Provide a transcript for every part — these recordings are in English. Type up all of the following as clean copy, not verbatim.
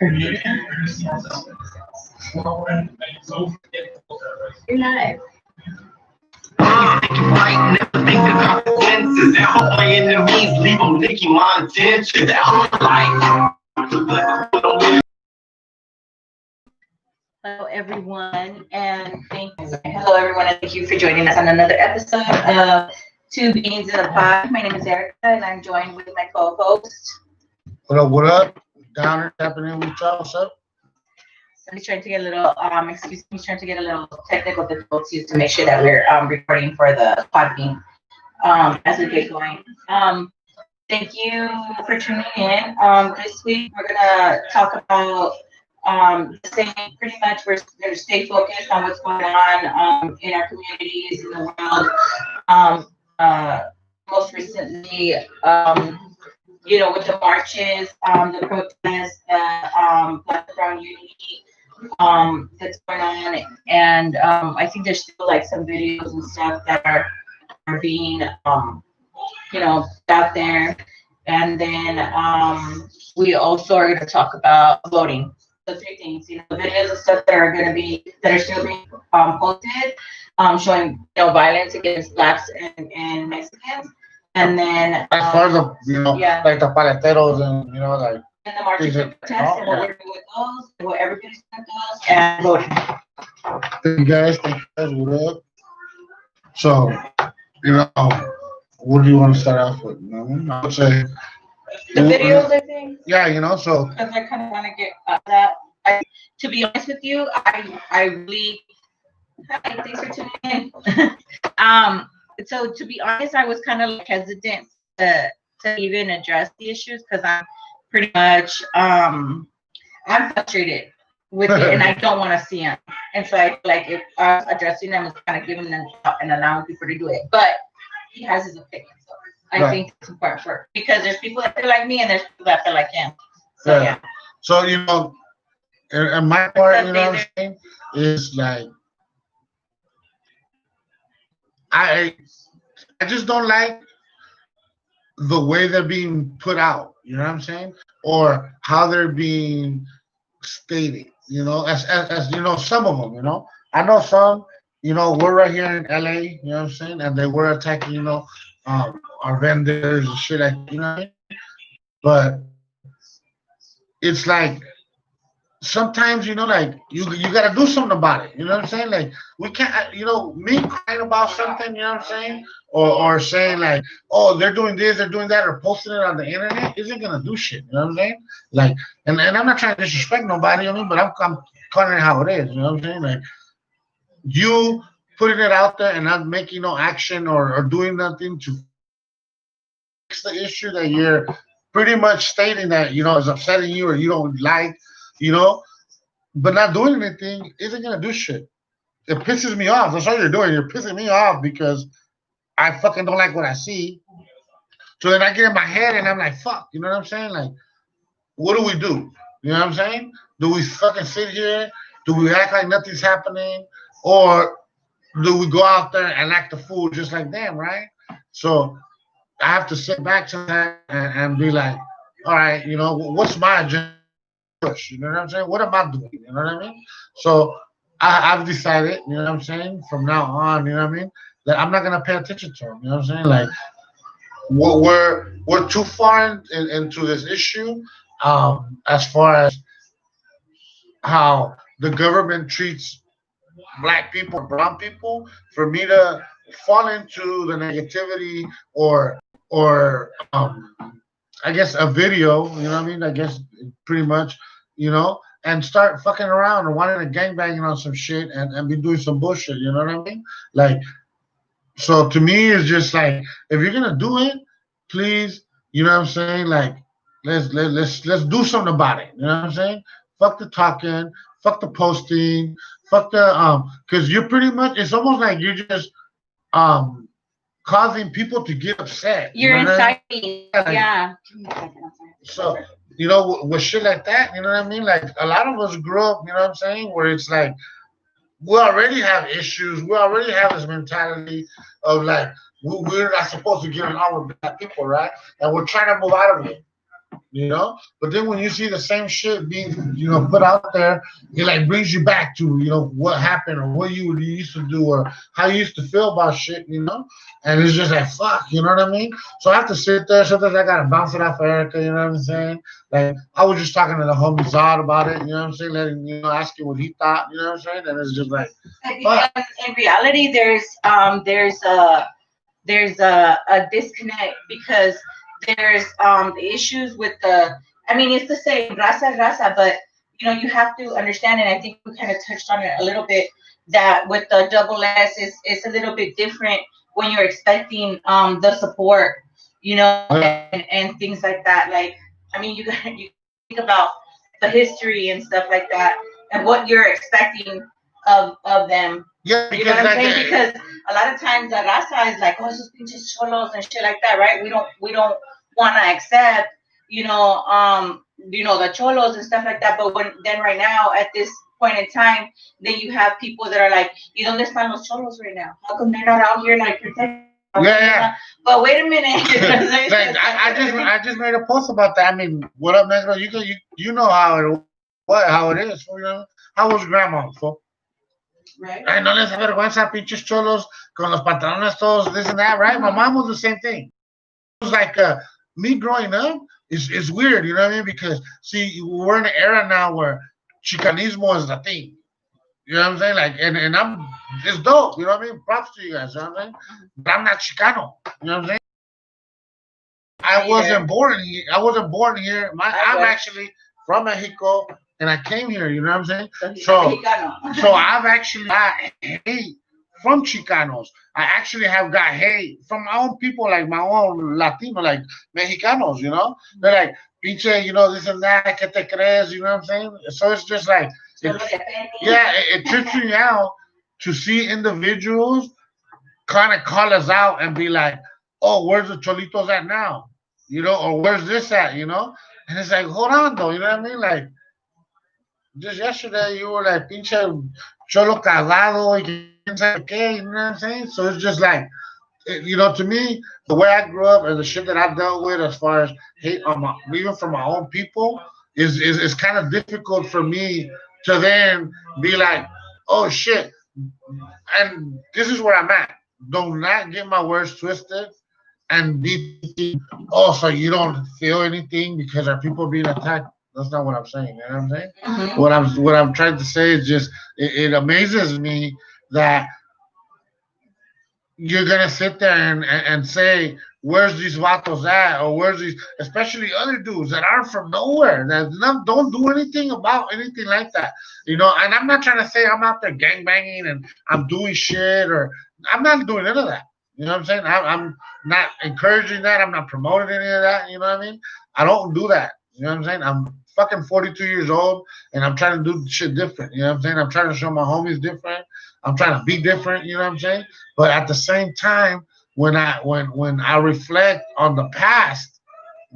You're live. Right, never think the consequences. That hope my enemies leave on Nicki my attention. That hope like Hello, everyone, and hello, everyone, and thank you for joining us on another episode of Two Beans in a Pod. My name is Erica, and I'm joined with my co-host. What up? What up? Down happening with y'all. What's up? So he's trying to get a little, excuse me, he's trying to get a little technical difficulties to make sure that we're recording for the Podbean as we get going. Thank you for tuning in. This week we're gonna talk about saying pretty much we're going to stay focused on what's going on in our communities in the world. Most recently, with the marches, the protests, Black Brown Unity that's going on, and I think there's still like some videos and stuff that are being out there, and then we also are going to talk about voting. The three things, the videos and stuff that are still being posted, showing violence against blacks and Mexicans, and then as far as like the paleteros and like and the marches and protests and what we're doing with those, and what everybody's doing with those, and voting. Thank you guys. What up? So, what do you want to start off with? I would say the videos, I think. Yeah, so because I kind of want to get that. To be honest with you, I really thanks for tuning in. So to be honest, I was kind of like hesitant to even address the issues because I'm pretty much I'm frustrated with it and I don't want to see them. And so I feel like if addressing them is kind of giving them and allowing people to do it. But he has his opinion, so I think it's important for because there's people that feel like me and there's people that feel like him. So yeah. So and my part, what I'm saying, is like I just don't like the way they're being put out, you know what I'm saying? Or how they're being stated, as some of them, I know some, we're right here in LA, you know what I'm saying? And they were attacking, our vendors and shit like, what I mean? But it's like, sometimes like you gotta do something about it, you know what I'm saying? Like we can't, me crying about something, you know what I'm saying, or saying like, oh, they're doing this, they're doing that, or posting it on the internet isn't gonna do shit, you know what I'm saying? Like, and I'm not trying to disrespect nobody, but I'm calling it how it is, you know what I'm saying? Like you putting it out there and not making no action or doing nothing to fix the issue that you're pretty much stating that is upsetting you or you don't like. But not doing anything isn't gonna do shit. It pisses me off. That's all you're doing. You're pissing me off because I fucking don't like what I see. So then I get in my head and I'm like, fuck, you know what I'm saying? Like, what do we do? You know what I'm saying? Do we fucking sit here? Do we act like nothing's happening? Or do we go out there and act a fool just like them, right? So I have to sit back to that and be like, all right, what's my agenda? You know what I'm saying? What am I doing? You know what I mean? So I've decided, you know what I'm saying, from now on, you know what I mean, that I'm not gonna pay attention to them. You know what I'm saying? Like we're too far into this issue, as far as how the government treats black people, brown people, for me to fall into the negativity or I guess a video, you know what I mean? I guess pretty much, and start fucking around or wanting to gangbanging on some shit and be doing some bullshit, you know what I mean? Like, so to me, it's just like, if you're gonna do it, please, you know what I'm saying? Like, let's do something about it. You know what I'm saying? Fuck the talking, fuck the posting, fuck the because you're pretty much, it's almost like you're just um causing people to get upset. You're inciting, yeah. So, with shit like that, you know what I mean? Like, a lot of us grew up, you know what I'm saying? Where it's like, we already have issues. We already have this mentality of like, we're not supposed to get along with black people, right? And we're trying to move out of it. you know. But then when you see the same shit being, put out there, it like brings you back to, what happened or what you used to do or how you used to feel about shit, And it's just like fuck, you know what I mean? So I have to sit there. Sometimes I gotta bounce it off Erica, you know what I'm saying? Like I was just talking to the homie Zod about it, you know what I'm saying? Letting asking what he thought, you know what I'm saying? And it's just like, because in reality, there's a disconnect because there's issues with the. I mean, it's the same raza, but you have to understand, and I think we kind of touched on it a little bit, that with the double S, it's a little bit different when you're expecting the support, and things like that. Like, I mean, you think about the history and stuff like that, and what you're expecting of them. yeah, You know because what I'm like saying? Because a lot of times the raza is like, oh, esos pinches cholos and shit like that, right? We don't want to accept, the cholos and stuff like that. But then right now at this point in time, then you have people that are like, ¿y dónde están los cholos right now? How come they're not out here like protecting? yeah. But wait a minute. Like, I just made a post about that. I mean, what up, Negro? You know how it is. How was grandma? So, Right. ay, no les da vergüenza, pinches cholos con los pantalones todos, this and that, right? My mom was the same thing. It was like me growing up is weird, you know what I mean? Because see, we're in an era now where chicanismo is the thing. You know what I'm saying? Like, and I'm it's dope. You know what I mean? Props to you guys. You know what I'm saying? But I'm not Chicano. You know what I'm saying? I wasn't born here. I wasn't born here. I'm actually from Mexico, and I came here. You know what I'm saying? So I've actually got hate from Chicanos. I actually have got hate from my own people, like my own Latino, like Mexicanos. They're like, pinche, this and that, que te crees? You know what I'm saying? So it's just like, it trips me out to see individuals kind of call us out and be like, oh, where's the cholitos at now? Or where's this at? And it's like, hold on though, you know what I mean? Like just yesterday you were like pinche cholo cagado, y quién sabe qué, you know what I'm saying? So it's just like, to me, the way I grew up and the shit that I dealt with as far as hate on even from my own people is kind of difficult for me to then be like, oh shit. And this is where I'm at. Do not get my words twisted and be thinking, oh, so you don't feel anything because our people being attacked. That's not what I'm saying. You know what I'm saying? Mm-hmm. What I'm trying to say is just it amazes me that you're gonna sit there and say, where's these vatos at, or where's these, especially other dudes that aren't from nowhere, that don't do anything about anything like that, And I'm not trying to say I'm out there gang banging and I'm doing shit, or I'm not doing none of that. You know what I'm saying? I'm not encouraging that. I'm not promoting any of that. You know what I mean? I don't do that. You know what I'm saying? I'm fucking 42 years old and I'm trying to do shit different. You know what I'm saying? I'm trying to show my homies different. I'm trying to be different. You know what I'm saying? But at the same time, when I reflect on the past,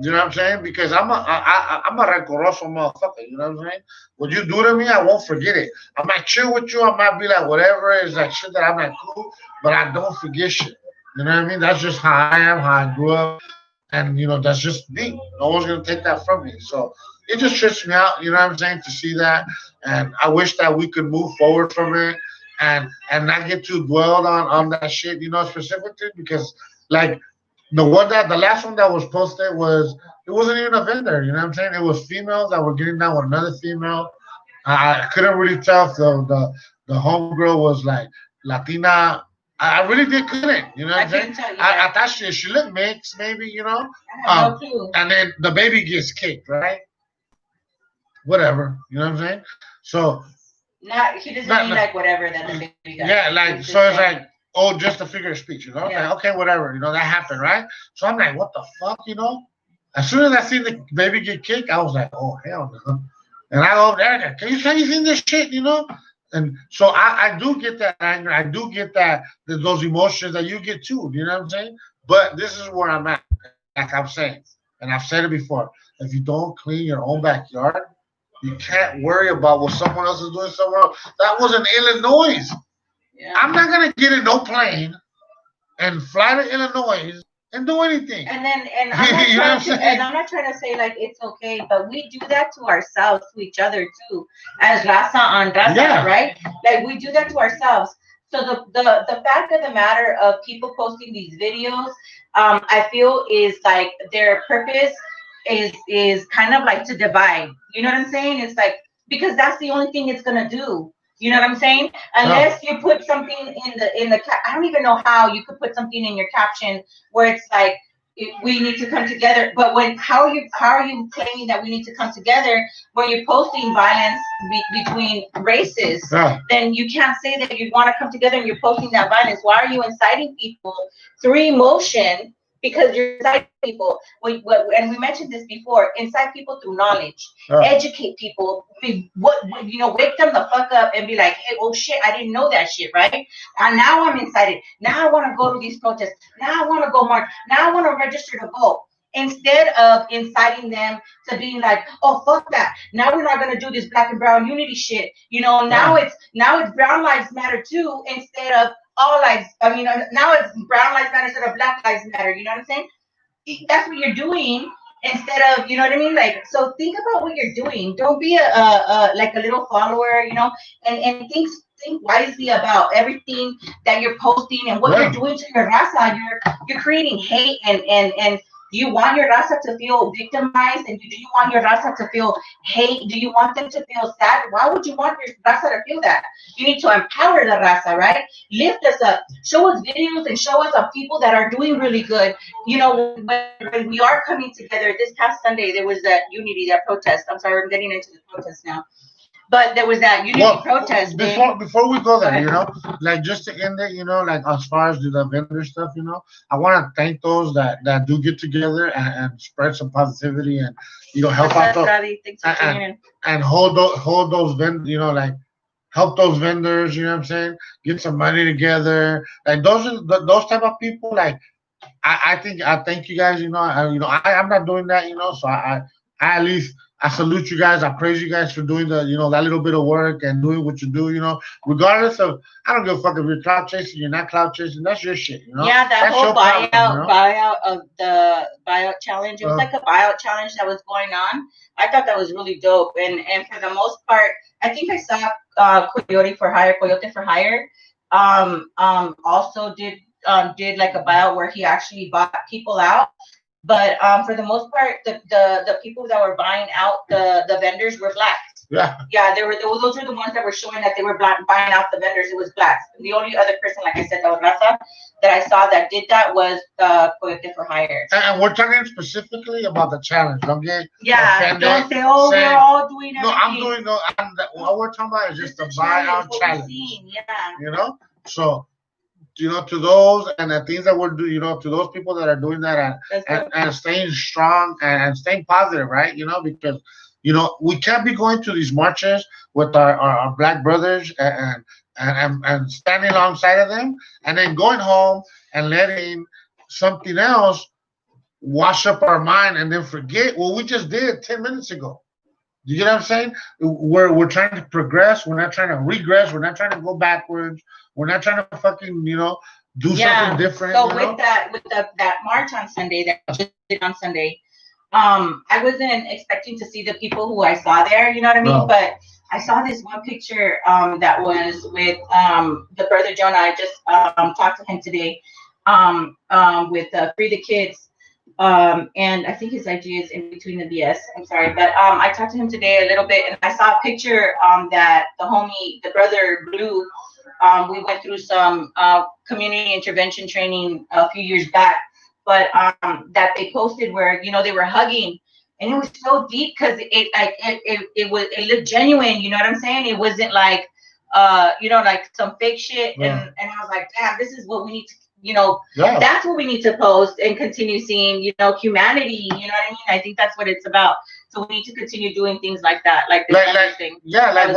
you know what I'm saying? Because I'm a rencoroso motherfucker. You know what I'm saying? What you do to me, I won't forget it. I might chill with you. I might be like whatever is like shit that I'm not cool, but I don't forget shit. You know what I mean? That's just how I am, how I grew up, and that's just me. No one's gonna take that from me. So it just trips me out. You know what I'm saying? To see that, and I wish that we could move forward from it and not get too dwelled on that shit. Specifically because like the last one that was posted it wasn't even a vendor. You know what I'm saying? It was females that were getting down with another female. I couldn't really tell if the homegirl was like Latina. I really couldn't. You know what I'm saying? I thought she looked mixed, maybe. And then the baby gets kicked, right? Whatever. You know what I'm saying? So. He doesn't mean like whatever that the baby got. Yeah, like so it's like, oh, just a figure of speech, Yeah. Like, okay, whatever, that happened, right? So I'm like, what the fuck, As soon as I seen the baby get kicked, I was like, oh hell no. And I go there, can you see this shit, And so I do get that anger, I do get those emotions that you get too, you know what I'm saying? But this is where I'm at, like I'm saying, and I've said it before. If you don't clean your own backyard, you can't worry about what someone else is doing somewhere else. That was in Illinois. Yeah. I'm not gonna get in no plane and fly to Illinois and do anything. And I'm not You know what I'm trying to, saying? and I'm not trying to say like it's okay, but we do that to ourselves, to each other too, as raza on raza, Yeah. right? Like we do that to ourselves. So the fact of the matter of people posting these videos, I feel is like their purpose is kind of like to divide. You know what I'm saying? It's like because that's the only thing it's gonna do. You know what I'm saying? Unless you put something I don't even know how you could put something in your caption where it's like we need to come together. But how are you claiming that we need to come together when you're posting violence between races? Yeah. Then you can't say that you want to come together and you're posting that violence. Why are you inciting people through emotion? Because you're inciting people. And we mentioned this before. Incite people through knowledge. Educate people. Wake them the fuck up and be like, hey, oh shit, I didn't know that shit, right? And now I'm incited. Now I want to go to these protests. Now I want to go march. Now I want to register to vote. Instead of inciting them to being like, oh fuck that. Now we're not gonna do this black and brown unity shit. Now it's brown lives matter too instead of all lives. I mean, now it's brown lives matter instead of black lives matter. You know what I'm saying? That's what you're doing instead of, you know what I mean? Like, so think about what you're doing. Don't be like a little follower, and think wisely about everything that you're posting and what you're doing to your raza. You're creating hate and do you want your raza to feel victimized? And do you want your raza to feel hate? Do you want them to feel sad? Why would you want your raza to feel that? You need to empower the raza, right? Lift us up. Show us videos and show us of people that are doing really good. When we are coming together, this past Sunday, there was that unity, that protest. I'm sorry, I'm getting into the protest now. But there was that unity protest. Before we go there, like just to end it, like as far as the vendor stuff, I want to thank those that do get together and spread some positivity and help out those, and hold those vendors, like help those vendors. You know what I'm saying? Get some money together. Like those type of people. Like I thank you guys. I'm not doing that. So I at least. I salute you guys. I praise you guys for doing that little bit of work and doing what you do, regardless of, I don't give a fuck if you're cloud chasing, you're not cloud chasing, that's your shit, Yeah, that's whole buyout of the buyout challenge. It was like a buyout challenge that was going on. I thought that was really dope. And for the most part, I think I saw Coyote for Hire also did like a buyout where he actually bought people out. But for the most part, the people that were buying out the vendors were black. Yeah, those were the ones that were showing that they were buying out the vendors. It was blacks. The only other person, like I said, that was raza that I saw that did that was Coyote for Hire. And we're talking specifically about the challenge. Don't get offended. Don't say, oh, we're all doing everything. What we're talking about is just the buyout challenge. Yeah. So. To those and the things that we're doing, to those people that are doing that and staying strong and staying positive, right? Because, we can't be going to these marches with our black brothers and standing alongside of them and then going home and letting something else wash up our mind and then forget what we just did 10 minutes ago. You get what I'm saying? We're trying to progress. We're not trying to regress. We're not trying to go backwards. We're not trying to fucking, do something different. So with that march on Sunday, that just did on Sunday, I wasn't expecting to see the people who I saw there. You know what I mean? No. But I saw this one picture that was with the brother Jonah. I just talked to him today with Free the Kids. And I think his IG is in between the BS. I'm sorry, but I talked to him today a little bit, and I saw a picture that the brother Blue. We went through some community intervention training a few years back, but that they posted where they were hugging, and it was so deep because it looked genuine. You know what I'm saying? It wasn't like like some fake shit. Yeah. And I was like, damn, this is what we need to. That's what we need to post and continue seeing, humanity, you know what I mean? I think that's what it's about. So we need to continue doing things like that, like this thing. Yeah, like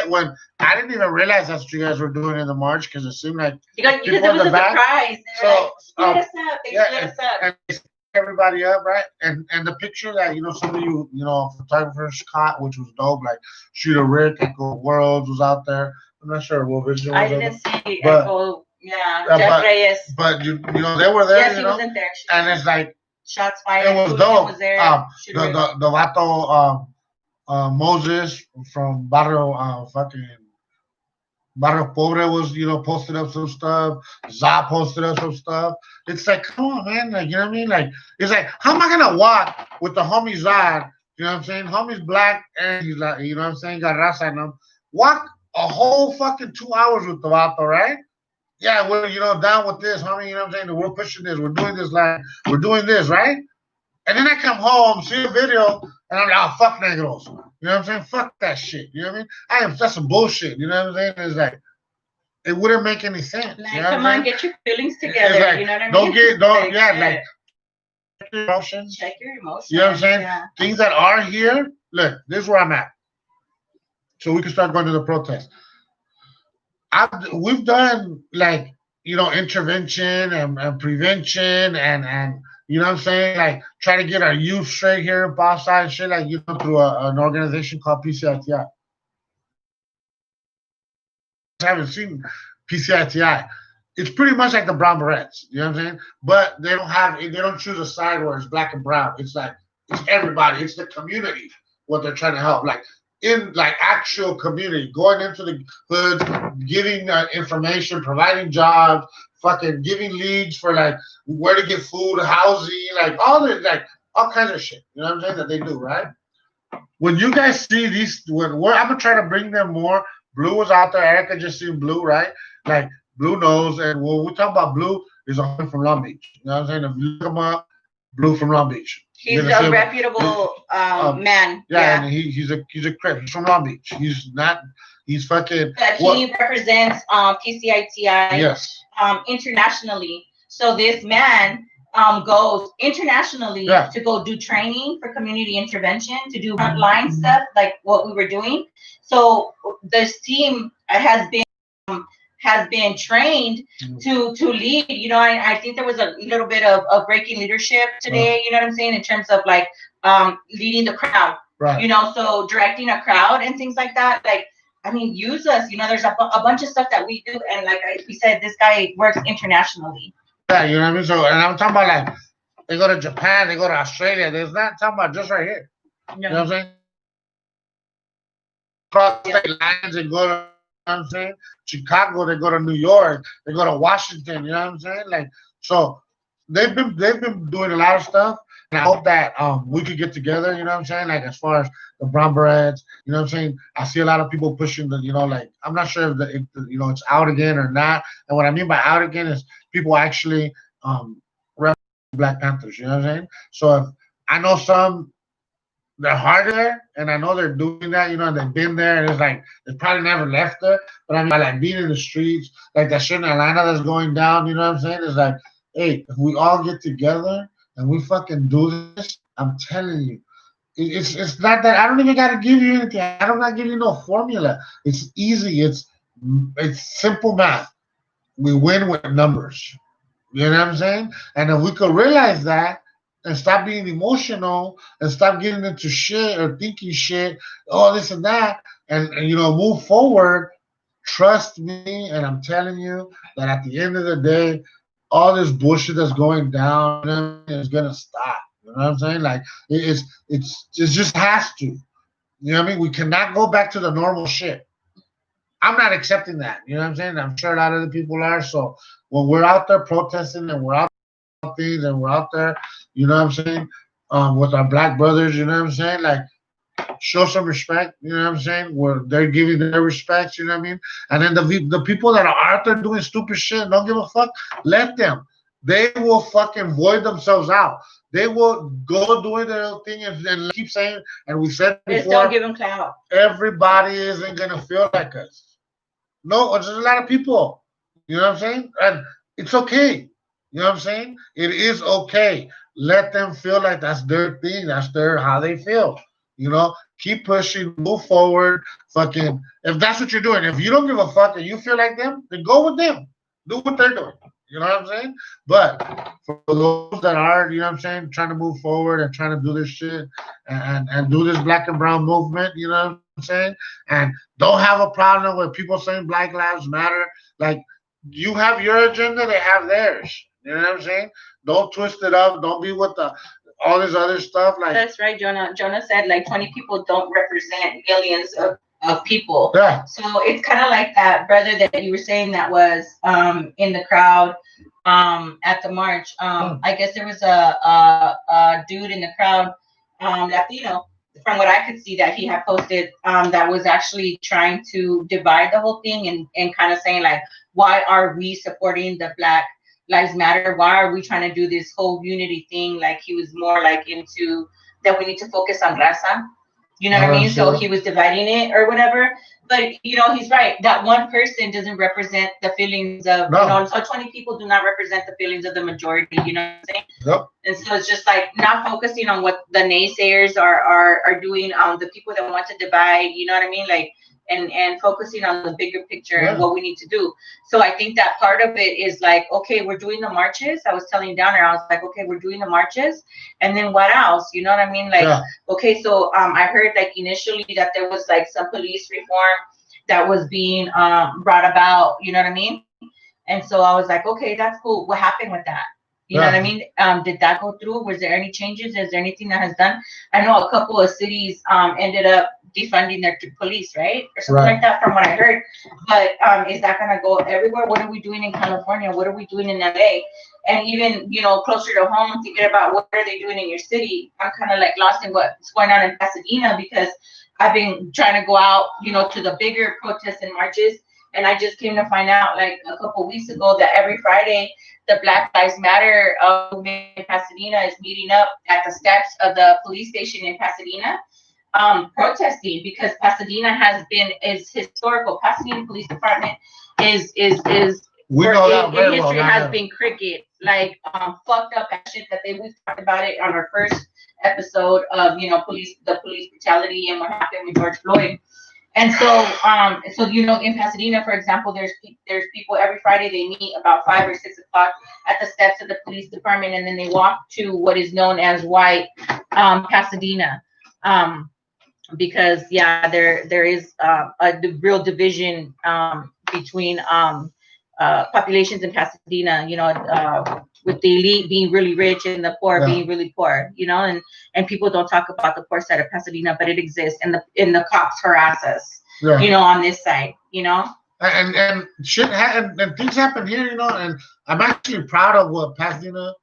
when I didn't even realize that's what you guys were doing in the march because it seemed like because it was a surprise. So split us up. They split us up. And they split everybody up, right? And the picture that some of you photographers caught, which was dope, like Shooter Rick, Echo Worlds was out there. I'm not sure what vision was. I didn't see Echo. Yeah, Yeah, Jeff Reyes. but you know they were there, Yes, you he know, wasn't there. and it's like Shots fired. it was Hooligan dope. was there. The vato Moses from Barrio Pobre was, you know, posted up some stuff. Za posted up some stuff. It's like, come on, man. Like, you know what I mean? Like, it's like, how am I gonna walk with the homie Zod? You know what I'm saying? Homie's black and he's like, you know what I'm saying? Got raza in him. Walk a whole fucking 2 hours with the vato, right? Yeah, we're, you know, down with this, homie. You know what I'm saying? We're pushing this. We're doing this, like, we're doing this, right? And then I come home, see a video, and I'm like, oh, fuck negros. You know what I'm saying? Fuck that shit. You know what I mean? That's some bullshit. You know what I'm saying? It's like, it wouldn't make any sense. Like, you know come what on, I'm saying? get your feelings together. Like, you know what I mean? Like, check your emotions. Check your emotions. You know what I'm saying? Yeah. Things that are here, look, this is where I'm at. So we can start going to the protest. We've done, like, you know, intervention and prevention and you know what I'm saying? Like, try to get our youth straight here in Boston and shit, like, you know, through an organization called PCITI. I haven't seen PCITI. It's pretty much like the Brown Berets, you know what I'm saying? But they don't choose a side where it's black and brown. It's like, it's everybody, it's the community, what they're trying to help. Like, in like actual community, going into the hoods, giving information, providing jobs, fucking giving leads for like where to get food, housing, like all kinds of shit. You know what I'm saying that they do, right? When you guys see these, I'm gonna try to bring them more. Blue was out there. Erica just seen Blue, right? Like Blue knows, and when we talk about Blue, is a homie from Long Beach. You know what I'm saying? If you look him up, Blue from Long Beach. He's a reputable man. Yeah, and he's a Crip. He's from Long Beach. He's fucking. That he represents PCITI. Yes. Internationally. So this man goes internationally to go do training for community intervention, to do frontline stuff like what we were doing. So this team has been trained to lead. You know, I think there was a little bit of breaking leadership today, you know what I'm saying, in terms of like leading the crowd, right? You know, so directing a crowd and things like that. Like, I mean, use us. You know, there's a bunch of stuff that we do, and like we said, this guy works internationally. Yeah, you know what I mean. So, and I'm talking about like they go to Japan, they go to Australia. There's not talking about just right here. No. You know what I'm saying? Cross state lines and go to. You know what I'm saying? Chicago, they go to New York, they go to Washington, you know what I'm saying? Like, so they've been doing a lot of stuff, and I hope that we could get together, you know what I'm saying? Like, as far as the Brown Berets, you know what I'm saying? I see a lot of people pushing the, you know, like, I'm not sure if you know, it's out again or not. And what I mean by out again is people actually rep Black Panthers, you know what I'm saying? So if I know some, they're harder, and I know they're doing that, you know, and they've been there, and it's like they probably never left there. But I mean, like being in the streets, like that shit in Atlanta that's going down, you know what I'm saying? It's like, hey, if we all get together and we fucking do this, I'm telling you, it's not that I don't even gotta give you anything. I don't gotta give you no formula. It's easy. It's simple math. We win with numbers. You know what I'm saying? And if we could realize that, and stop being emotional and stop getting into shit or thinking shit, oh, this and that, and you know, move forward. Trust me, and I'm telling you that at the end of the day, all this bullshit that's going down is gonna stop. You know what I'm saying? Like it just has to. You know what I mean? We cannot go back to the normal shit. I'm not accepting that. You know what I'm saying? I'm sure a lot of the people are. So when we're out there protesting and we're out things and we're out there, you know what I'm saying, with our black brothers, you know what I'm saying, like show some respect, you know what I'm saying, where they're giving their respects, you know what I mean, and then the people that are out there doing stupid shit, don't give a fuck, let them. They will fucking void themselves out. They will go doing their own thing and keep saying, and we said before, just don't give them clout. Everybody isn't gonna feel like us. No, there's a lot of people, you know what I'm saying, and it's okay. You know what I'm saying? It is okay. Let them feel like that's their thing. That's how they feel. You know, keep pushing, move forward. Fucking, if that's what you're doing, if you don't give a fuck and you feel like them, then go with them. Do what they're doing. You know what I'm saying? But for those that are, you know what I'm saying, trying to move forward and trying to do this shit and do this black and brown movement, you know what I'm saying? And don't have a problem with people saying Black Lives Matter. Like, you have your agenda, they have theirs. You know what I'm saying? Don't twist it up. Don't be with the all this other stuff. Like That's right, Jonah. Jonah said like 20 people don't represent millions of people. yeah, So it's kind of like that brother that you were saying that was in the crowd at the march. I guess there was a dude in the crowd, Latino, from what I could see that he had posted that was actually trying to divide the whole thing and kind of saying like, why are we supporting the Black Lives Matter? Why are we trying to do this whole unity thing? Like he was more like into that we need to focus on raza. You know what I mean? So sure. he was dividing it or whatever. But you know, he's right. That one person doesn't represent the feelings of No. you know. So 20 people do not represent the feelings of the majority. You know what I'm saying? Yep. And so it's just like not focusing on what the naysayers are doing. The people that want to divide. You know what I mean? Like and focusing on the bigger picture and what we need to do. So I think that part of it is like, okay, we're doing the marches. I was telling Downer, I was like, okay, we're doing the marches, and then what else? You know what I mean? Like, okay, so I heard like initially that there was like some police reform that was being brought about. You know what I mean? And so I was like, okay, that's cool. What happened with that? You know what I mean? Did that go through? Was there any changes? Is there anything that has done? I know a couple of cities ended up defunding their police, right? Or something like that from what I heard. But is that going to go everywhere? What are we doing in California? What are we doing in LA? And even, you know, closer to home, thinking about what are they doing in your city? I'm kind of like lost in what's going on in Pasadena because I've been trying to go out, you know, to the bigger protests and marches. And I just came to find out like a couple weeks ago that every Friday, the Black Lives Matter movement in Pasadena is meeting up at the steps of the police station in Pasadena, protesting because Pasadena is historical. Pasadena Police Department is we know that in very history well. has been cricket, like fucked up shit that we talked about it on our first episode of the police brutality and what happened with George Floyd. And so you know, in Pasadena, for example, there's people every Friday they meet about 5 or 6 o'clock at the steps of the police department, and then they walk to what is known as White Pasadena, because there is the real division between populations in Pasadena. You know, with the elite being really rich and the poor being really poor, you know, and people don't talk about the poor side of Pasadena, but it exists, and the cops harass us, you know, on this side, you know. And shit and things happen here, you know, and I'm actually proud of what Pasadena,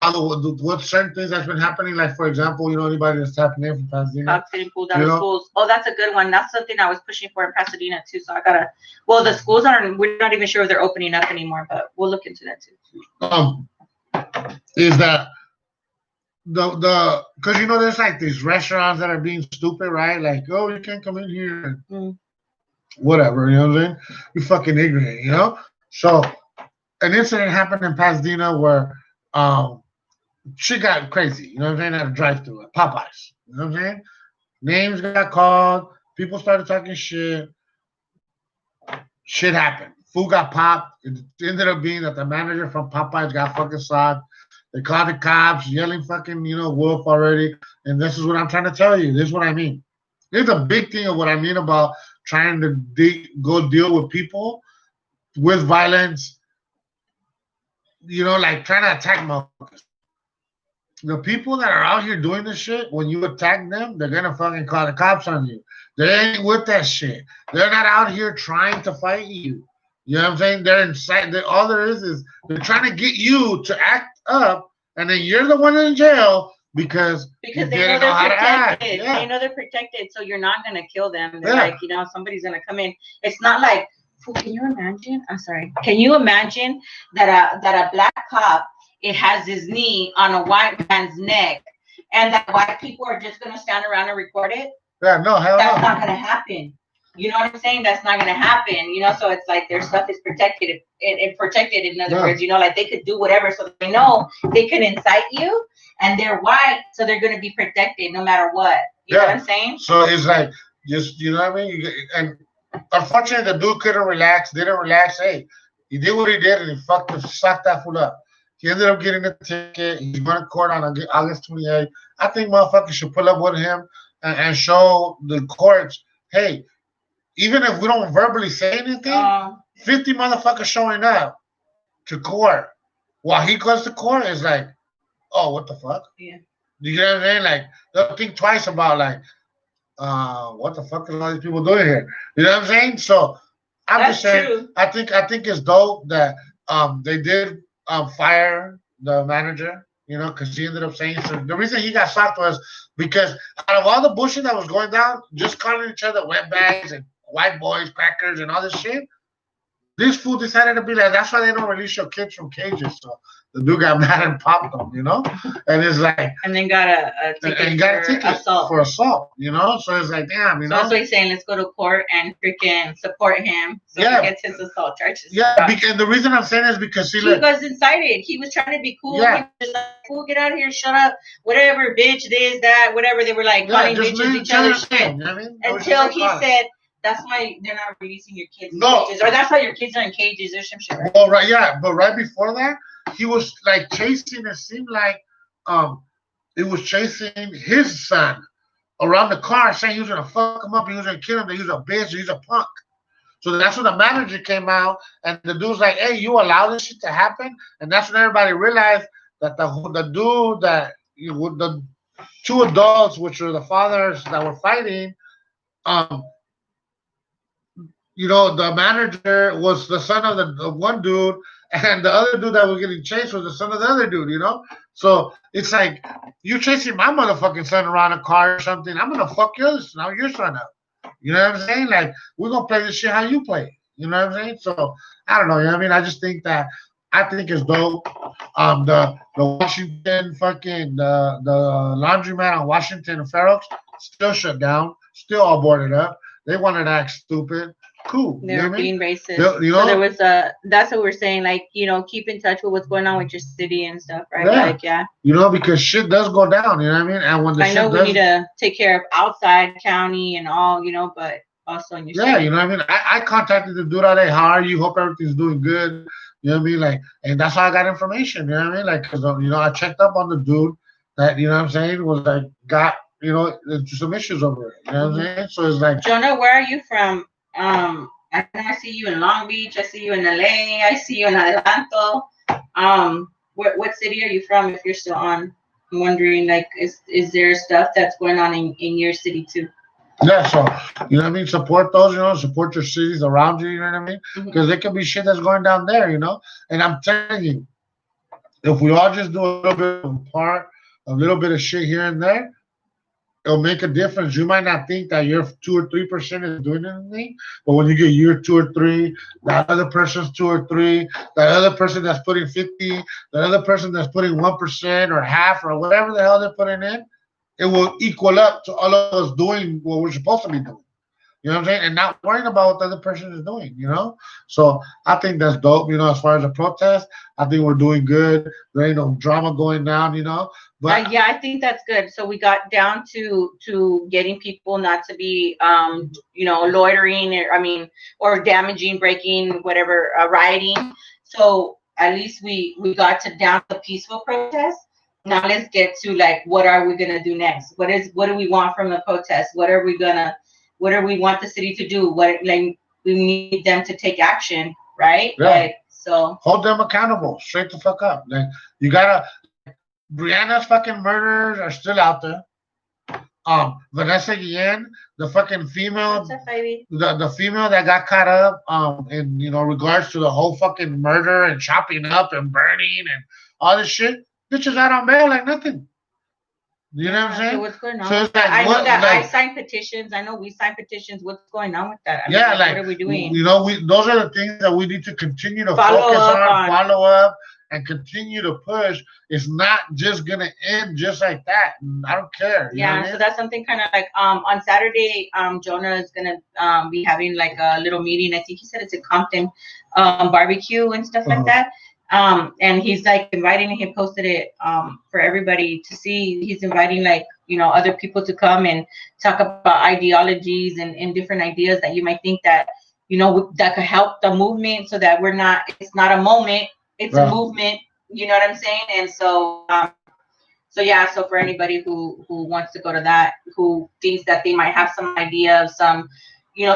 what certain things that's been happening. Like for example, you know, anybody that's tapping in from Pasadena, Cops getting pulled out of schools. Oh, that's a good one. That's something I was pushing for in Pasadena too. So I gotta. Well, the schools aren't. We're not even sure if they're opening up anymore, but we'll look into that too. Is that the because you know there's like these restaurants that are being stupid, right? Like, oh, you can't come in here, whatever. You know what I'm saying? You're fucking ignorant, you know. So an incident happened in Pasadena where shit got crazy. You know what I'm saying? At a drive-thru at Popeyes. You know what I'm saying? Names got called. People started talking shit. Shit happened. Food got popped. It ended up being that the manager from Popeyes got fucking shot. They called the cops, yelling fucking, you know, wolf already. And this is what I'm trying to tell you. This is what I mean. There's a big thing of what I mean about trying to go deal with people with violence. You know, like trying to attack motherfuckers. The people that are out here doing this shit, when you attack them, they're gonna fucking call the cops on you. They ain't with that shit. They're not out here trying to fight you. You know what I'm saying? They're inside. All there is they're trying to get you to act up, and then you're the one in jail because they know they're protected. Yeah. They know they're protected, so you're not gonna kill them. They're like, you know, somebody's gonna come in. It's not like, can you imagine? I'm sorry. Can you imagine that a black cop has his knee on a white man's neck, and that white people are just gonna stand around and record it? Yeah, no, hell that's no. Not gonna happen. You know what I'm saying? That's not gonna happen. You know, so it's like their stuff is protected. It protected. In other words, you know, like they could do whatever, so they know they can incite you, and they're white, so they're gonna be protected no matter what. You know what I'm saying? So it's like just, you know what I mean? And unfortunately, the dude couldn't relax. Didn't relax. Hey, he did what he did, and he sucked that fool up. He ended up getting a ticket. He's going to court on August 28th. I think motherfuckers should pull up with him and show the courts, hey, even if we don't verbally say anything, 50 motherfuckers showing up to court. While he goes to court, it's like, oh, what the fuck? Yeah. You get what I'm saying? Like, they'll think twice about like, what the fuck is all these people doing here? You know what I'm saying? So I'm That's just saying, true. I think it's dope that they did fire the manager, you know, because he ended up saying so. The reason he got sacked was because out of all the bullshit that was going down, just calling each other wetbags and white boys, crackers, and all this shit, this fool decided to be like, that's why they don't release your kids from cages. So the dude got mad and popped them, you know? And it's like, And then got a ticket and got a for ticket assault. for assault, you know? So it's like, damn, you So know? that's what he's saying. Let's go to court and freaking support him so Yeah. he gets his assault charges. Yeah, and the reason I'm saying is because, see, He look, was incited. He was trying to be cool. Yeah. He was just like, fool, get out of here, shut up, whatever, bitch, this, that, whatever. They were like calling just bitches make each other shit. you know what I mean? Until he said, that's why they're not releasing your kids in No. cages. Or that's why your kids are in cages or some shit. Right? Well, right, yeah, but right before that, he was like chasing. It seemed like it was chasing his son around the car, saying he was gonna fuck him up, he was gonna kill him, that he was a bitch, he's a punk. So that's when the manager came out, and the dude's like, "Hey, you allow this shit to happen?" And that's when everybody realized that the dude that the two adults, which were the fathers that were fighting, you know, the manager was the son of the one dude, and the other dude that was getting chased was the son of the other dude, you know? So it's like, you chasing my motherfucking son around a car or something, I'm gonna fuck your son up. You know what I'm saying? Like, we're gonna play this shit how you play it. You know what I'm saying? So, I don't know, you know what I mean? I just think that, I think it's dope. The Washington fucking, the laundromat on Washington and Fair Oaks still shut down, still all boarded up. They wanted to act stupid. Cool. They're being racist. You know? So there was that's what we're saying, like, you know, keep in touch with what's going on with your city and stuff, right? Yeah. Like, yeah. You know, because shit does go down, you know what I mean? And when the I know shit we does, need to take care of outside county and all, you know, but also in your yeah, city. you know what I mean? I contacted the dude out there, how are you? Hope everything's doing good. You know what I mean? Like, and that's how I got information, you know what I mean? Like, because, you know, I checked up on the dude that, you know what I'm saying, was like, got, you know, into some issues over it. You know what I'm saying? So it's like, Jonah, where are you from? I know I see you in Long Beach. I see you in LA. I see you in Adelanto. What city are you from? If you're still on, I'm wondering, like, is there stuff that's going on in your city too? yeah, so, you know what I mean? Support those, you know, support your cities around you, you know what I mean? Because there could be shit that's going down there, you know? And I'm telling you, if we all just do a little bit of part, a little bit of shit here and there, it'll make a difference. You might not think that your 2 or 3% is doing anything, but when you get your 2 or 3, that other person's 2 or 3, that other person that's putting 50, that other person that's putting 1% or half or whatever the hell they're putting in, it will equal up to all of us doing what we're supposed to be doing. You know what I'm saying? And not worrying about what the other person is doing, you know? So I think that's dope, you know, as far as a protest. I think we're doing good. There ain't no drama going down, you know? But yeah, I think that's good. So we got down to getting people not to be, you know, loitering or damaging, breaking, whatever, rioting. So at least we got to down the peaceful protest. Now let's get to, like, what are we gonna do next? What do we want from the protest? What do we want the city to do? Like, we need them to take action, right? Yeah. Like, so hold them accountable. Straight the fuck up. Like, you gotta. Brianna's fucking murderers are still out there. Vanessa Guillen, the fucking female, what's up, baby? the female that got caught up in, you know, regards to the whole fucking murder and chopping up and burning and all this shit, bitch is out on bail like nothing. You know what I'm saying? So what's going on? So with that? I know that I signed petitions. I know we signed petitions. What's going on with that? I mean, like, what are we doing? You know, those are the things that we need to continue to Follow focus up on, follow up, and continue to push. It's not just gonna end just like that. I don't care. You know what I mean? So that's something kind of like on Saturday, Jonah is gonna be having like a little meeting. I think he said it's a Compton barbecue and stuff like that. And he's like inviting, he posted it for everybody to see. He's inviting, like, you know, other people to come and talk about ideologies and different ideas that you might think that, you know, that could help the movement, so that it's not a moment, it's a movement, you know what I'm saying? And so so for anybody who wants to go to that, who thinks that they might have some idea of some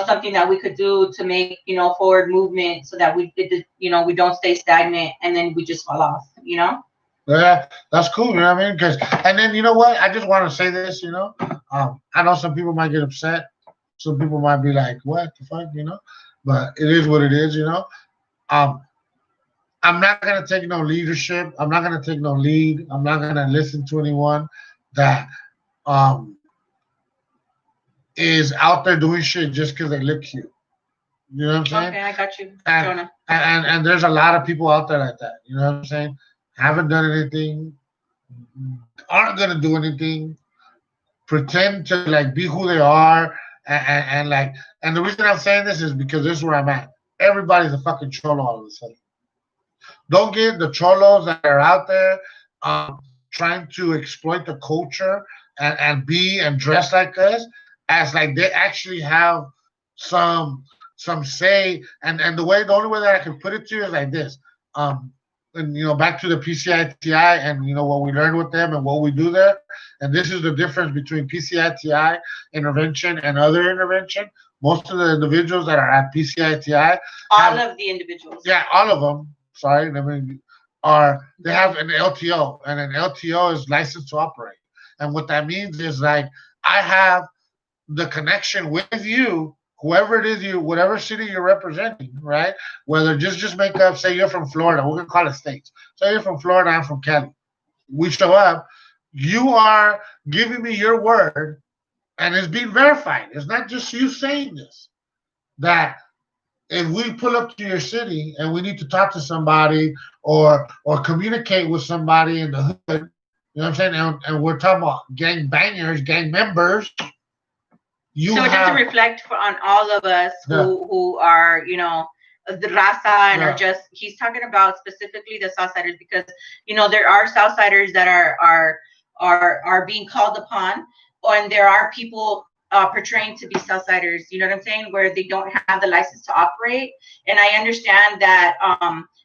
something that we could do to make, forward movement so that we don't stay stagnant and then we just fall off, Yeah, that's cool. You know what I mean? And then you know what? I just want to say this. I know some people might get upset. Some people might be like, "What the fuck?" But it is what it is. Um, I'm not gonna take no leadership. I'm not gonna take no lead. I'm not gonna listen to anyone that um is out there doing shit just because they look cute. You know what I'm saying? Okay, I got you, And, Jonah. and there's a lot of people out there like that. You know what I'm saying? Haven't done anything, aren't gonna do anything, pretend to like be who they are, and like, and the reason I'm saying this is because this is where I'm at. Everybody's a fucking cholo all of a sudden. Don't get the cholos that are out there trying to exploit the culture and be and dress like us as like they actually have some say, and the only way that I can put it to you is like this. And back to the PCITI and what we learned with them and what we do there. And this is the difference between PCITI intervention and other intervention. Most of the individuals that are at PCITI, all of the individuals. Yeah, all of them. Sorry, they have an LTO, and an LTO is licensed to operate. And what that means is like I have the connection with you, whoever it is, whatever city you're representing, right? Whether just make up, say you're from Florida, we're gonna call it states. Say you're from Florida, I'm from Cali. We show up, you are giving me your word, and it's being verified. It's not just you saying this. That if we pull up to your city and we need to talk to somebody or communicate with somebody in the hood, you know what I'm saying? And we're talking about gang bangers, gang members. So it doesn't reflect on all of us who are, the Raza and are just, he's talking about specifically the Southsiders because, there are Southsiders that are being called upon, and there are people portraying to be Southsiders, you know what I'm saying, where they don't have the license to operate. And I understand that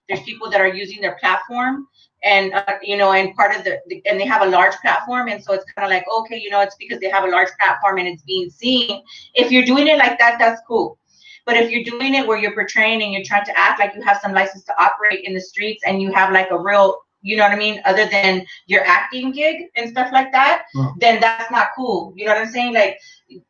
there's people that are using their platform and and part of and they have a large platform, and so it's kind of like, okay, it's because they have a large platform and it's being seen. If you're doing it like that, that's cool. But if you're doing it where you're portraying and you're trying to act like you have some license to operate in the streets and you have like a real, you know what I mean, other than your acting gig and stuff like that, then that's not cool. You know what I'm saying? Like,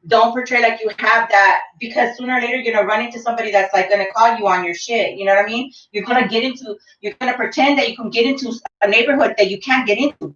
don't portray like you have that, because sooner or later you're gonna run into somebody that's like gonna call you on your shit. You know what I mean? You're gonna pretend that you can get into a neighborhood that you can't get into,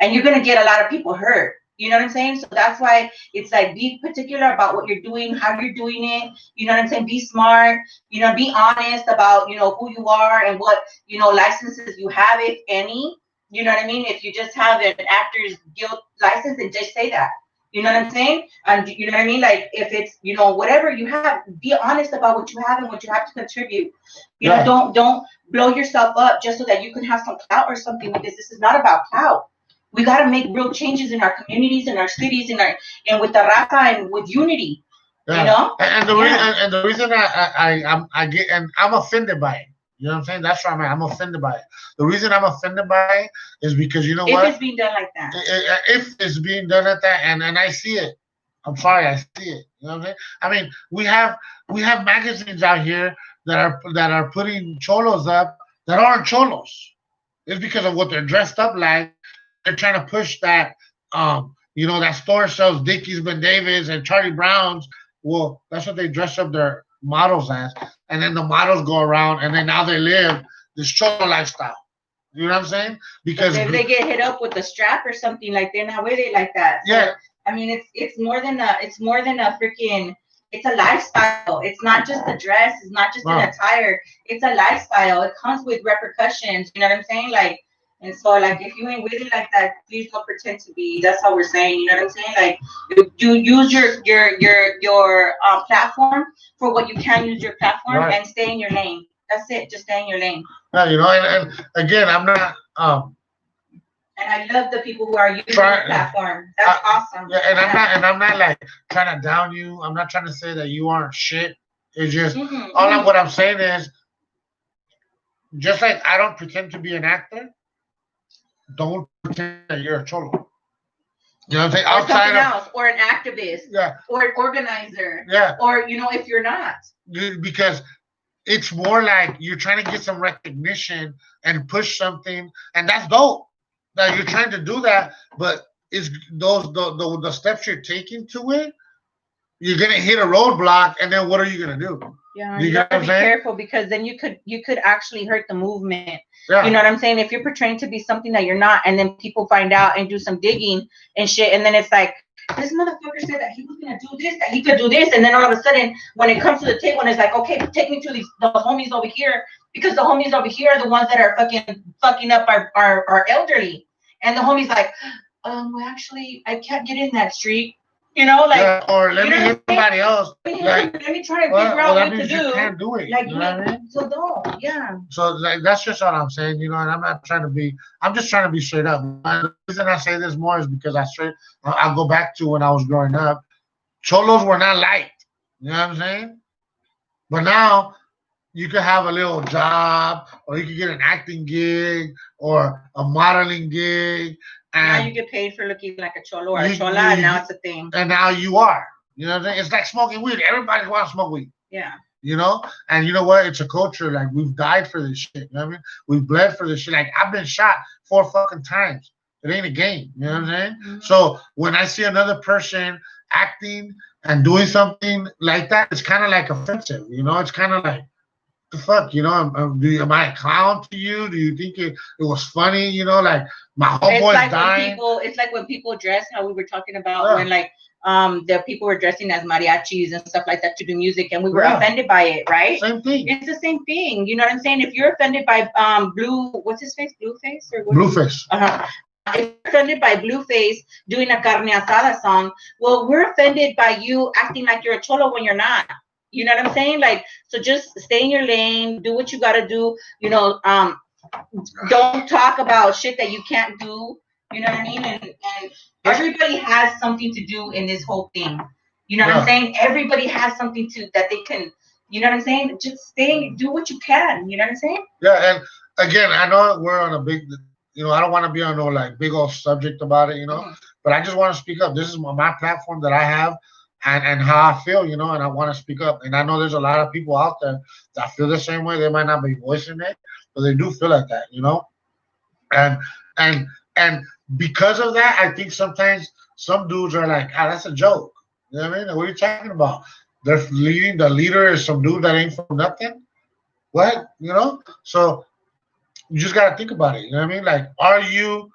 and you're gonna get a lot of people hurt. You know what I'm saying? So that's why it's like, be particular about what you're doing, how you're doing it. You know what I'm saying? Be smart. Be honest about who you are and what licenses you have, if any. You know what I mean? If you just have an Actors Guild license, then just say that. You know what I'm saying? And you know what I mean? Like, if it's whatever you have, be honest about what you have and what you have to contribute. You know, don't blow yourself up just so that you can have some clout or something, because this is not about clout. We got to make real changes in our communities, in our cities, and with the Raza and with unity. Yeah. And the reason I get, and I'm offended by it. You know what I'm saying? That's why I'm offended by it. The reason I'm offended by it is because if it's being done like that. If it's being done like that, and I see it. I'm sorry, I see it. You know what I'm saying? I mean, we have magazines out here that are putting cholos up that aren't cholos. It's because of what they're dressed up like. They're trying to push that, that store sells Dickies, Ben Davis, and Charlie Browns. Well, that's what they dress up their models as. And then the models go around, and then now they live this cholo lifestyle. You know what I'm saying? Because if they get hit up with a strap or something, like, they're not with it like that. Yeah. So, I mean, it's more than a freaking. It's a lifestyle. It's not just a dress. It's not just an attire. It's a lifestyle. It comes with repercussions. You know what I'm saying? Like. And so, like, if you ain't with it like that, please don't pretend to be. That's how we're saying. You know what I'm saying? Like, you use your platform for what you can use your platform, right, and stay in your lane. That's it. Just stay in your lane. Yeah, and again, I'm not. And I love the people who are using the platform. That's awesome. Yeah, and I'm not like trying to down you. I'm not trying to say that you aren't shit. It's just what I'm saying is, just like I don't pretend to be an actor. Don't pretend that you're a cholo. You know what I'm saying? or something Outside of else, or an activist, yeah, or an organizer, yeah, or if you're not. because it's more like you're trying to get some recognition and push something, and that's dope. That you're trying to do that, but is those the steps you're taking to it, you're gonna hit a roadblock, and then what are you gonna do? Yeah, You you get have to what I'm be saying? careful, because then you could actually hurt the movement. Yeah. You know what I'm saying? If you're portraying to be something that you're not, and then people find out and do some digging and shit, and then it's like, this motherfucker said that he was gonna do this, that he could do this, and then all of a sudden, when it comes to the table, and it's like, okay, take me to the homies over here, because the homies over here are the ones that are fucking up our elderly, and the homies like, well, actually, I can't get in that street. Like, Yeah, or let you me know what hit I'm saying? somebody else. Like, Let me try to well, figure out that what to means you do. can't do it. Like, You know what I mean? so don't, yeah. So like that's just what I'm saying, and I'm not trying to be. I'm just trying to be straight up. The reason I say this more is because I'll go back to when I was growing up. Cholos were not liked. You know what I'm saying? But now you could have a little job, or you could get an acting gig or a modeling gig, Now and you get paid for looking like a cholo or a You- chola, you- and you- now it's a thing. and now you are. You know what I'm saying? It's like smoking weed. Everybody wants to smoke weed. Yeah. And you know what? It's a culture. Like, we've died for this shit. You know what I mean? We've bled for this shit. Like, I've been shot 4 fucking times. It ain't a game. You know what I'm saying? Mhm. So when I see another person acting and doing something like that, it's kind of like offensive. It's kind of like, the fuck, am I a clown to you? Do you think it was funny? Like, my homeboy's dying. It's like when people dress, how we were talking about Yeah. when like the people were dressing as mariachis and stuff like that to do music, and we were Yeah. offended by it, right? Same thing. It's the same thing. You know what I'm saying? If you're offended by what's his face? Blueface or what? Blueface. If you're offended by Blueface doing a carne asada song, well, we're offended by you acting like you're a cholo when you're not. You know what I'm saying? Like, so just stay in your lane, do what you gotta do. Don't talk about shit that you can't do. You know what I mean? And everybody has something to do in this whole thing. You know what I'm saying? Everybody has something that they can. You know what I'm saying? Just do what you can. You know what I'm saying? Yeah, and again, I know we're on a big, I don't want to be on no like big old subject about it, but I just want to speak up. This is my platform that I have, and how I feel, and I want to speak up. And I know there's a lot of people out there that feel the same way. They might not be voicing it, but they do feel like that, and because of that, I think sometimes some dudes are like, that's a joke. You know what I mean? What are you talking about? The leader is some dude that ain't from nothing. What? So you just gotta think about it. You know what I mean? Like, are you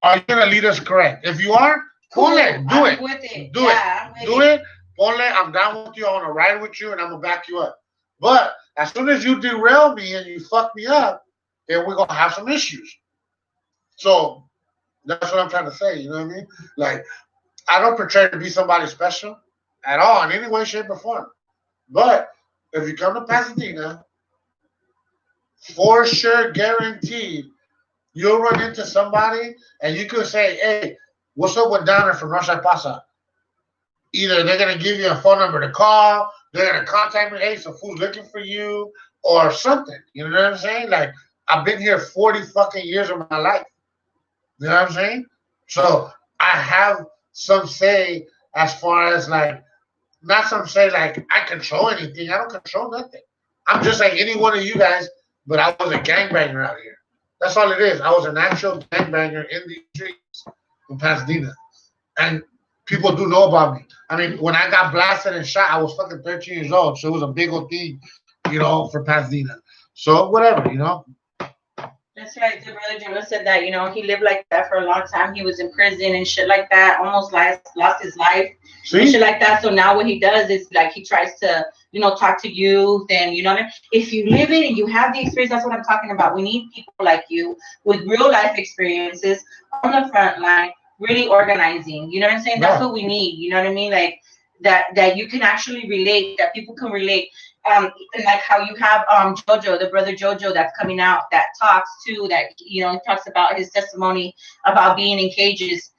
gonna lead us correct? If you are, cool. Do it. With it. Do it. Ponle, I'm down with you. I want to ride with you, and I'm gonna back you up. But as soon as you derail me and you fuck me up, then we're gonna have some issues. So that's what I'm trying to say. You know what I mean? Like, I don't portray to be somebody special at all in any way, shape, or form. But if you come to Pasadena, for sure, guaranteed, you'll run into somebody and you could say, hey, what's up with Downer from Northside Pasa? Either they're going to give you a phone number to call, they're going to contact me, hey, some food's looking for you, or something. You know what I'm saying? Like, I've been here 40 fucking years of my life. You know what I'm saying? So I have some say as far as like, not some say like I control anything. I don't control nothing. I'm just like any one of you guys, but I was a gangbanger out here. That's all it is. I was an actual gangbanger in the streets in Pasadena. And people do know about me. I mean, when I got blasted and shot, I was fucking 13 years old. So it was a big old thing, for Pasadena. So whatever, That's right. The brother Jonah said that, he lived like that for a long time. He was in prison and shit like that, almost lost his life and shit like that. So now what he does is like he tries to, talk to youth and, if you live it and you have the experience, that's what I'm talking about. We need people like you with real life experiences on the front line, really organizing. You know what I'm saying? That's what we need. You know what I mean? Like that you can actually relate, that people can relate. And like how you have Jojo, the brother Jojo that's coming out that talks too, that talks about his testimony about being in cages,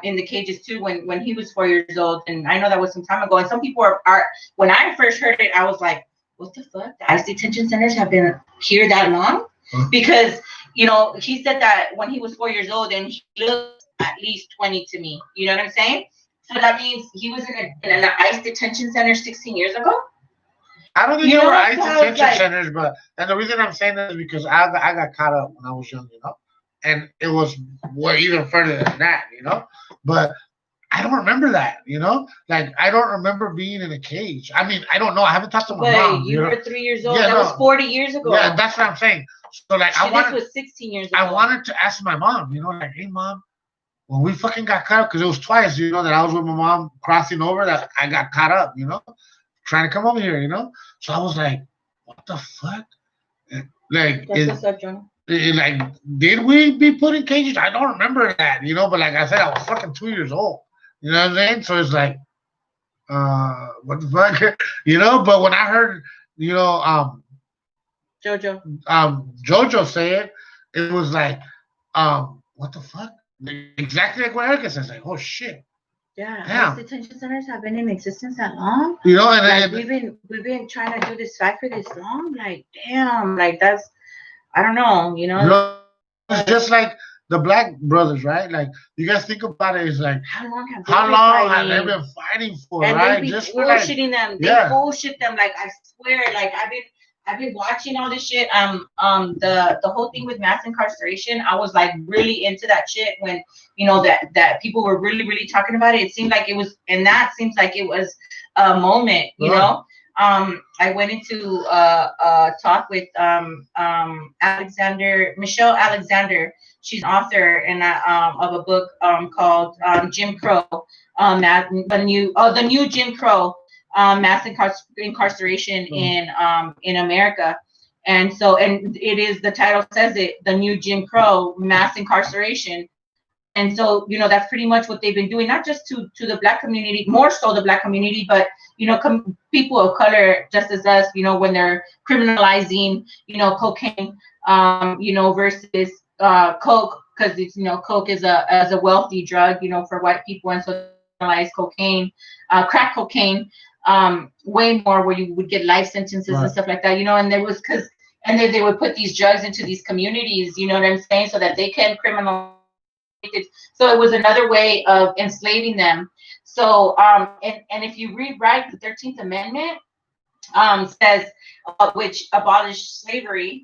in the cages too when he was 4 years old. And I know that was some time ago. And some people are when I first heard it, I was like, what the fuck? The ICE detention centers have been here that long? Because he said that when he was 4 years old and he looked at least 20 to me. You know what I'm saying? So that means he was in an ICE detention center 16 years ago. I don't think You there know were what? ICE So I was detention like- centers, but and the reason I'm saying that is because I got caught up when I was young, you know, and it was way even further than that, you know. But I don't remember that, you know. Like I don't remember being in a cage. I mean, I don't know. I haven't talked to my But mom. you know? were 3 years old. Yeah, That was 40 years ago. Yeah, that's what I'm saying. So like, Shit, this was 16 years ago. I wanted to ask my mom, you know, like, hey mom, when we fucking got caught up, because it was twice, you know, that I was with my mom crossing over, that I got caught up, you know, trying to come over here, you know. So I was like, what the fuck? Like, That's what's up, John. like, did we be put in cages? I don't remember that, you know. But like I said, I was fucking 2 years old. You know what I'm saying? So it's like, what the fuck, you know? But when I heard, you know, JoJo say it, it was like, what the fuck? Exactly like what Erica says. Like, oh shit. Yeah, ICE detention centers have been in existence that long. You know, and like we've been trying to do this fight for this long. Like, damn, like that's, I don't know, you know. It's just like the Black brothers, right? Like, you guys think about it, it's like, how long have they been fighting for, and right? they be Just bullshitting them. They yeah. bullshit them. Like, I swear, like I've been watching all this shit. The whole thing with mass incarceration, I was like really into that shit when, you know, that people were really talking about it. It seemed like it was, and that seems like it was a moment, you know. I went into a talk with Michelle Alexander. She's an author and of a book called Jim Crow, the new Jim Crow. Mass incarceration in America, and it is, the title says it, the new Jim Crow, mass incarceration. And so, you know, that's pretty much what they've been doing, not just to the Black community, more so the Black community, but, you know, people of color just as us, you know, when they're criminalizing, you know, cocaine, you know, versus coke, because it's, you know, coke is a wealthy drug, you know, for white people, and so criminalize cocaine, crack cocaine, way more, where you would get life sentences and stuff like that, you know. And there was and then they would put these drugs into these communities, you know what I'm saying, so that they can criminalize it. So it was another way of enslaving them. So and if you rewrite the 13th Amendment, says which abolished slavery.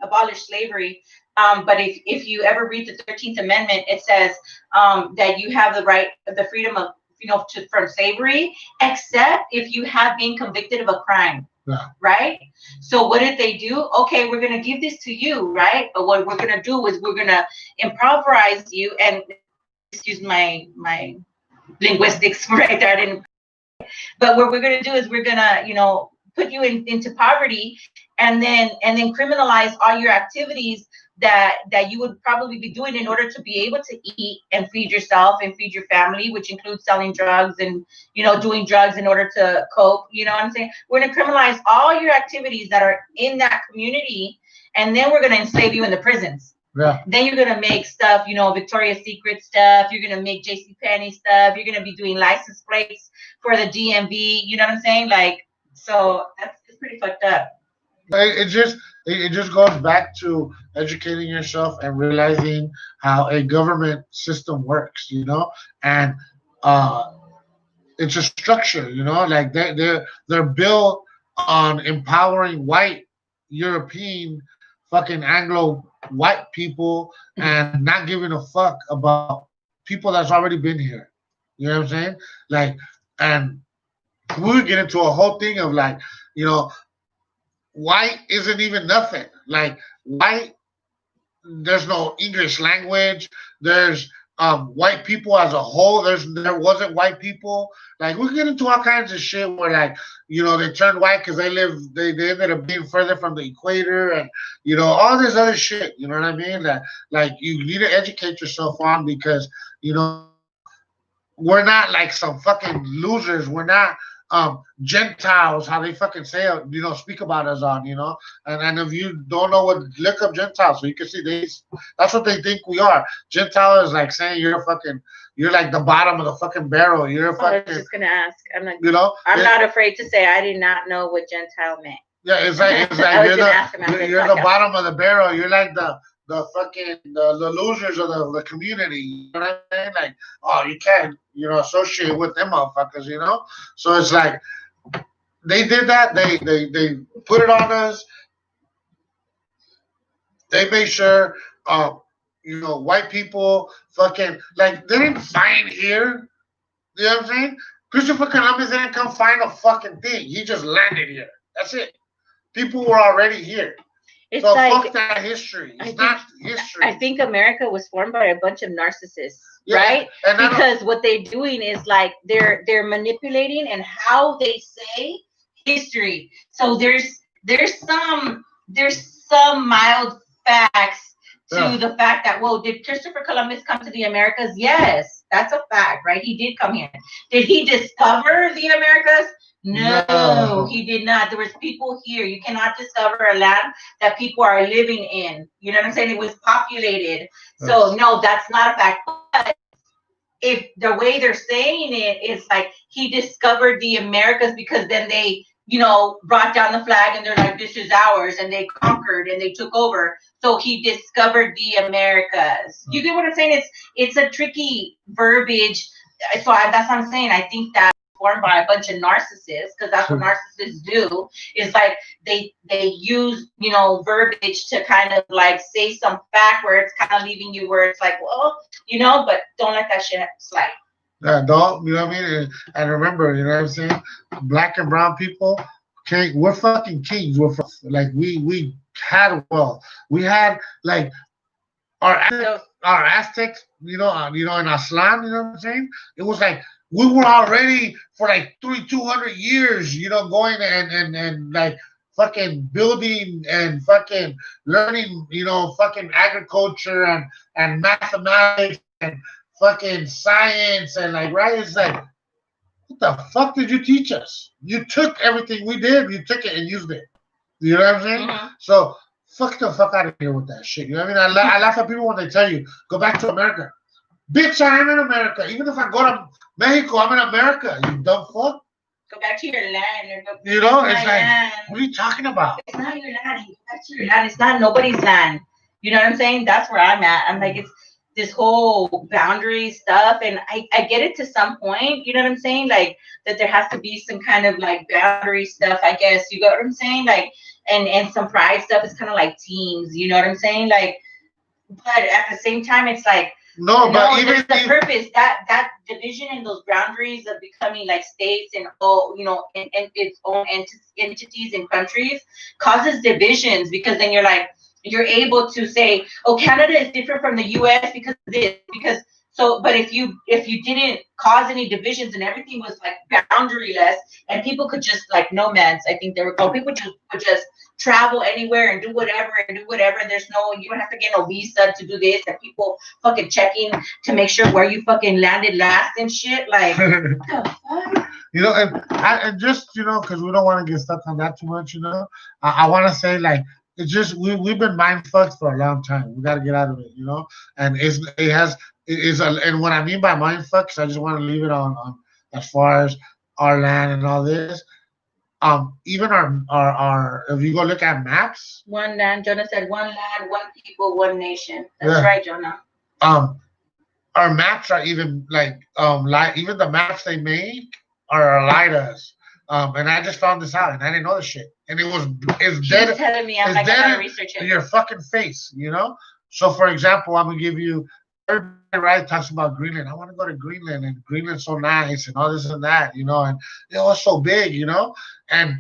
But if you ever read the 13th Amendment, it says that you have the right, the freedom of, you know, from slavery, except if you have been convicted of a crime. Yeah. Right? So what did they do? Okay, we're going to give this to you, right? But what we're going to do is we're going to improvise you, and excuse my linguistics right there. But what we're going to do is we're going to, you know, put you into poverty, and then criminalize all your activities that you would probably be doing in order to be able to eat and feed yourself and feed your family, which includes selling drugs and, you know, doing drugs in order to cope. You know what I'm saying? We're going to criminalize all your activities that are in that community, and then we're going to enslave you in the prisons. Yeah. Then you're going to make stuff, you know, Victoria's Secret stuff. You're going to make JCPenney stuff. You're going to be doing license plates for the DMV. You know what I'm saying? Like, so it's pretty fucked up. It just goes back to educating yourself and realizing how a government system works, you know, and it's a structure, you know, like they're built on empowering white European fucking Anglo white people and not giving a fuck about people that's already been here. You know what I'm saying? Like, and we get into a whole thing of like, you know, white isn't even nothing. Like, white, there's no English language. There's white people as a whole. There wasn't white people. Like, we get into all kinds of shit where, like, you know, they turned white because they ended up being further from the equator, and, you know, all this other shit. You know what I mean? That, like, you need to educate yourself on, because, you know, we're not like some fucking losers. We're not Gentiles, how they fucking say, you know, speak about us on, you know. And if you don't know what, look up Gentiles so you can see that's what they think we are. Gentile is like saying you're like the bottom of the fucking barrel. You're a fucking. I was just gonna ask. I'm like, you know, I'm not afraid to say I did not know what Gentile meant. Yeah, it's like you're the bottom of the barrel. You're like the the losers of the community. You know what I mean? Like, oh, you can't, associate with them motherfuckers. So it's like they did that. They put it on us. They made sure, white people fucking like they didn't find here. You know what I'm saying? Christopher Columbus didn't come find a fucking thing. He just landed here. That's it. People were already here. It's So like fuck that history. It's not history. I think America was formed by a bunch of narcissists, Yeah, right? and I don't- Because what they're doing is like they're manipulating and how they say history. So there's some mild facts to Yeah. the fact that, well, did Christopher Columbus come to the Americas? Yes, that's a fact, right? He did come here. Did he discover the Americas? No, No. he did not. There was people here. You cannot discover a land that people are living in. You know what I'm saying? It was populated. So Yes. no, that's not a fact. But if the way they're saying it is like he discovered the Americas because then they, brought down the flag and they're like, this is ours, and they conquered and they took over. So he discovered the Americas. You get what I'm saying? It's a tricky verbiage. That's what I'm saying. I think that formed by a bunch of narcissists, because that's what narcissists do. Is like they use verbiage to kind of like say some fact where it's kind of leaving you where it's like, well, but don't let that shit slide. Yeah, don't, you know what I mean? And remember, you know what I'm saying? Black and brown people, we're fucking kings. Like we had wealth. We had like our Aztecs, in Aslan, you know what I'm saying? It was like we were already for like 200 years, going and like fucking building and fucking learning, fucking agriculture and mathematics and fucking science and like, right? It's like, what the fuck did you teach us? You took everything we did, you took it and used it. You know what I'm saying? Mhm. So fuck the fuck out of here with that shit. You know what I mean? I laugh at people when they tell you, go back to America. Bitch, I am in America. Even if I go to Mexico, I'm in America. You dumb fuck. Go back to your land. Or go You know, to it's my like, land. what are you talking about? It's not your land. Go back to your land. It's not nobody's land. You know what I'm saying? That's where I'm at. I'm like, it's this whole boundary stuff, and I get it to some point. You know what I'm saying? Like that there has to be some kind of like boundary stuff. I guess you got what I'm saying? Like and some pride stuff is kind of like teams. You know what I'm saying? Like, but at the same time, it's like. No, but even the purpose that division and those boundaries of becoming like states and all in its own entities and countries causes divisions, because then you're able to say, oh, Canada is different from the U.S. because of this, but if you didn't cause any divisions and everything was like boundaryless and people could just like nomads, I think they were called, people could just travel anywhere and do whatever and there's you don't have to get no visa to do this, and people fucking checking to make sure where you fucking landed last and shit, like what the fuck? and just because we don't want to get stuck on that too much, I want to say like it's just we've been mind fucked for a long time. We got to get out of it, and and what I mean by mind fucks, I just want to leave it on as far as our land and all this. Even our if you go look at maps, One land. Jonah said, one land, one people, one nation. That's right, Jonah. Our maps are even like even the maps they make are a lie to us. And I just found this out, and I didn't know this shit. And it's dead. She's telling me, I'm it's like, I dead gotta research in it. your fucking face, So, for example, I'm gonna give you. Everybody, right, talks about Greenland. I want to go to Greenland, and Greenland's so nice, and all this and that, and it's so big, And